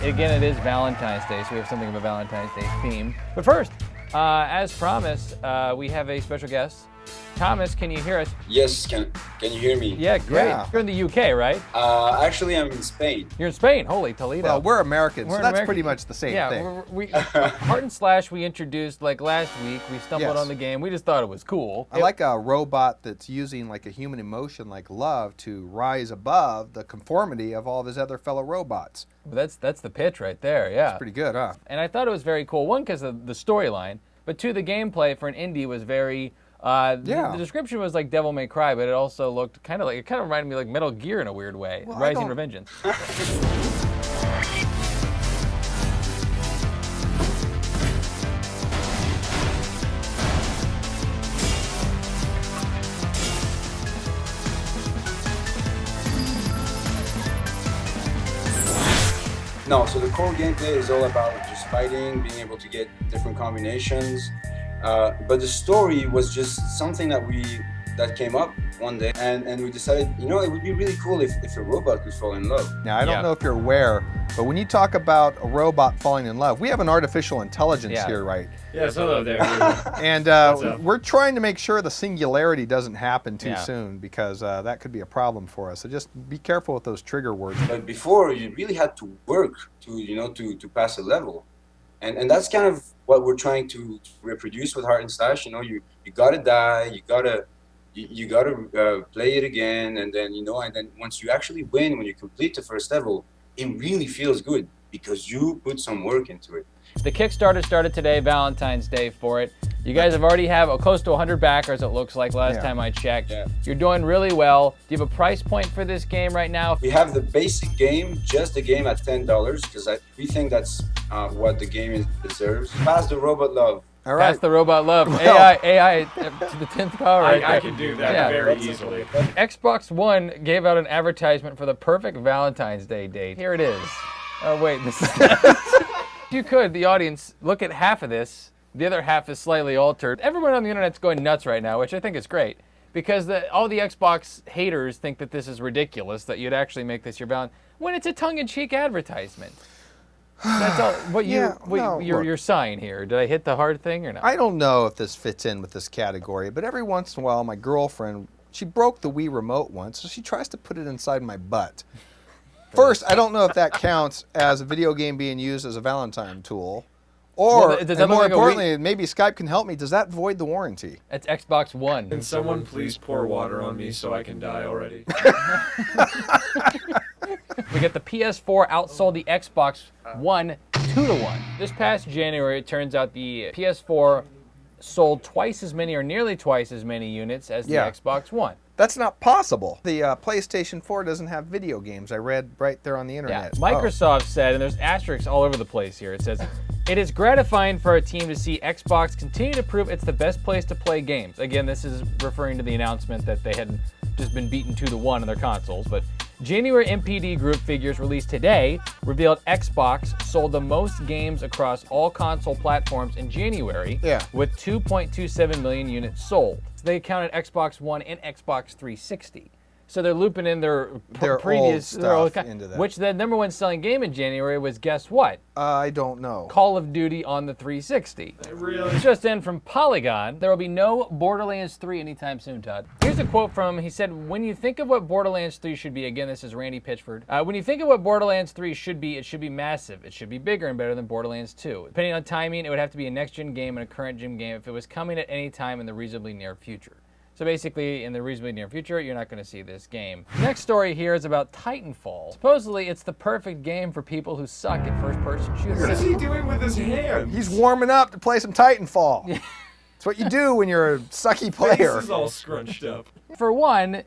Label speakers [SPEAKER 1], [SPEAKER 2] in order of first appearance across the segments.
[SPEAKER 1] Again, it is Valentine's Day, so we have something of a Valentine's Day theme. But first, as promised, we have a special guest. Thomas, can you hear us?
[SPEAKER 2] Yes, can you hear me?
[SPEAKER 1] Yeah, great.
[SPEAKER 3] Yeah.
[SPEAKER 1] You're in the UK, right?
[SPEAKER 2] Actually, I'm in Spain.
[SPEAKER 1] You're in Spain. Holy Toledo.
[SPEAKER 3] Well, we're Americans,
[SPEAKER 1] We're
[SPEAKER 3] so that's
[SPEAKER 1] American.
[SPEAKER 3] pretty much the same thing.
[SPEAKER 1] Yeah, we Heart and Slash we introduced like last week. We stumbled
[SPEAKER 3] Yes.
[SPEAKER 1] on the game. We just thought it was cool.
[SPEAKER 3] I like a robot that's using like a human emotion like love to rise above the conformity of all of his other fellow robots.
[SPEAKER 1] That's the pitch right there, yeah.
[SPEAKER 3] Pretty good, huh?
[SPEAKER 1] And I thought it was very cool. One, because of the storyline, but two, the gameplay for an indie was very. The description was like Devil May Cry, but it also looked kind of reminded me like Metal Gear in a weird way.
[SPEAKER 3] Well,
[SPEAKER 1] Rising Revengeance.
[SPEAKER 2] No, so the core gameplay is all about just fighting, being able to get different combinations. But the story was just something that came up one day, and we decided, you know, it would be really cool if a robot could fall in love.
[SPEAKER 3] Now, I don't know if you're aware, but when you talk about a robot falling in love, we have an artificial intelligence here, right?
[SPEAKER 4] Yes, hello there.
[SPEAKER 3] And we're trying to make sure the singularity doesn't happen too soon, because that could be a problem for us. So just be careful with those trigger words.
[SPEAKER 2] But before, you really had to work to pass a level. And that's kind of what we're trying to reproduce with Heart and Slash. You know, you gotta die, you gotta play it again, and then and then once you actually win, when you complete the first level, it really feels good because you put some work into it.
[SPEAKER 1] The Kickstarter started today, Valentine's Day for it. You guys have already close to 100 backers, it looks like, last time I checked.
[SPEAKER 2] Yeah.
[SPEAKER 1] You're doing really well. Do you have a price point for this game right now?
[SPEAKER 2] We have the basic game, just the game at $10, because we think that's what the game deserves. Pass the robot love.
[SPEAKER 3] All right.
[SPEAKER 1] Pass the robot love. AI to the 10th power. Right
[SPEAKER 4] I
[SPEAKER 1] there.
[SPEAKER 4] can do that very easily.
[SPEAKER 1] Xbox One gave out an advertisement for the perfect Valentine's Day date. Here it is. Oh, wait. This is if you could, the audience, look at half of this. The other half is slightly altered. Everyone on the internet's going nuts right now, which I think is great. Because all the Xbox haters think that this is ridiculous, that you'd actually make this your Valentine, when it's a tongue-in-cheek advertisement. That's all. What your sign here? Did I hit the hard thing or not?
[SPEAKER 3] I don't know if this fits in with this category, but every once in a while, my girlfriend, she broke the Wii remote once, so she tries to put it inside my butt. First, I don't know if that counts as a video game being used as a Valentine tool. Or,
[SPEAKER 1] Well,
[SPEAKER 3] and more importantly, maybe Skype can help me, does that void the warranty?
[SPEAKER 1] It's Xbox One.
[SPEAKER 4] Can someone please pour water on me so I can die already?
[SPEAKER 1] We get the PS4 outsold the Xbox One 2-1. This past January, it turns out the PS4 sold twice as many or nearly twice as many units as the Xbox One.
[SPEAKER 3] That's not possible. The PlayStation 4 doesn't have video games. I read right there on the internet.
[SPEAKER 1] Yeah. Microsoft said, and there's asterisks all over the place here, it says, it is gratifying for our team to see Xbox continue to prove it's the best place to play games. Again, this is referring to the announcement that they had just been beaten 2-1 on their consoles, but January MPD group figures released today revealed Xbox sold the most games across all console platforms in January, with 2.27 million units sold. They counted Xbox One and Xbox 360. So they're looping in their previous
[SPEAKER 3] old stuff into that.
[SPEAKER 1] Which the #1 selling game in January was, guess what?
[SPEAKER 3] I don't know.
[SPEAKER 1] Call of Duty on the 360.
[SPEAKER 4] Really?
[SPEAKER 1] Just in from Polygon, there will be no Borderlands 3 anytime soon, Todd. Here's a quote from him. He said, when you think of what Borderlands 3 should be, again, this is Randy Pitchford. When you think of what Borderlands 3 should be, it should be massive. It should be bigger and better than Borderlands 2. Depending on timing, it would have to be a next-gen game and a current-gen game if it was coming at any time in the reasonably near future. So basically, in the reasonably near future, you're not going to see this game. Next story here is about Titanfall. Supposedly, it's the perfect game for people who suck at first-person shooters.
[SPEAKER 4] What is he doing with his hands?
[SPEAKER 3] He's warming up to play some Titanfall. It's what you do when you're a sucky player.
[SPEAKER 4] This is all scrunched up.
[SPEAKER 1] For one,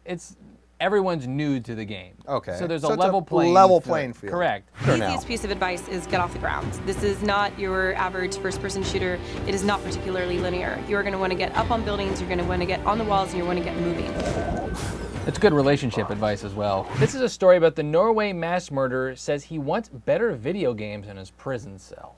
[SPEAKER 1] everyone's new to the game.
[SPEAKER 3] Okay.
[SPEAKER 1] So there's
[SPEAKER 3] So
[SPEAKER 1] a
[SPEAKER 3] it's
[SPEAKER 1] level
[SPEAKER 3] playing field.
[SPEAKER 1] Correct.
[SPEAKER 5] The easiest piece of advice is get off the ground. This is not your average first-person shooter. It is not particularly linear. You're going to want to get up on buildings, you're going to want to get on the walls, and you want to get moving.
[SPEAKER 1] It's good relationship advice as well. This is a story about the Norway mass murderer says he wants better video games in his prison cell.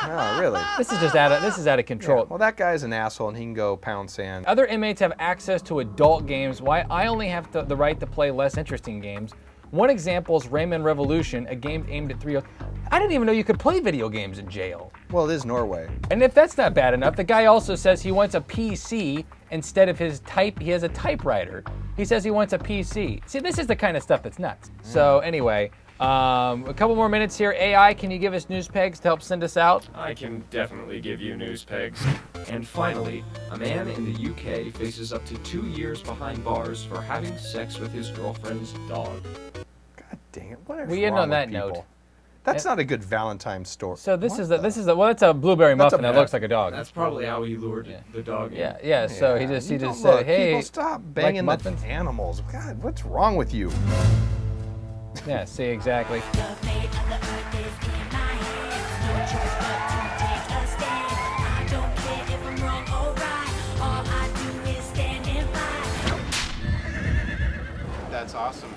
[SPEAKER 3] Oh, really?
[SPEAKER 1] This is out of control.
[SPEAKER 3] Yeah. Well, that guy's an asshole, and he can go pound sand.
[SPEAKER 1] Other inmates have access to adult games. Why I only have the right to play less interesting games. One example is Rayman Revolution, a game aimed at 3-year-olds. I didn't even know you could play video games in jail.
[SPEAKER 3] Well, it is Norway.
[SPEAKER 1] And if that's not bad enough, the guy also says he wants a PC instead of his type. He has a typewriter. He says he wants a PC. See, this is the kind of stuff that's nuts. So anyway, a couple more minutes here. AI, can you give us news pegs to help send us out?
[SPEAKER 4] I can definitely give you news pegs. And finally, a man in the UK faces up to 2 years behind bars for having sex with his girlfriend's dog.
[SPEAKER 3] God dang it! What is
[SPEAKER 1] We end
[SPEAKER 3] wrong
[SPEAKER 1] on that
[SPEAKER 3] with people?
[SPEAKER 1] note.
[SPEAKER 3] That's not a good Valentine's story.
[SPEAKER 1] So this is well, that's a blueberry
[SPEAKER 3] That's a
[SPEAKER 1] muffin that
[SPEAKER 3] bad-
[SPEAKER 1] looks like a dog.
[SPEAKER 4] That's probably how he lured the dog in.
[SPEAKER 1] Yeah. So he just
[SPEAKER 3] You
[SPEAKER 1] said,
[SPEAKER 3] don't look.
[SPEAKER 1] hey,
[SPEAKER 3] people stop banging
[SPEAKER 1] like
[SPEAKER 3] the
[SPEAKER 1] muffins?
[SPEAKER 3] animals. God, what's wrong with you?
[SPEAKER 1] Yeah, see exactly.
[SPEAKER 6] The fate of the earth is in my hands. No choice but to take a stand. I don't care if I'm wrong or right. All I do is stand and fight.
[SPEAKER 3] That's awesome.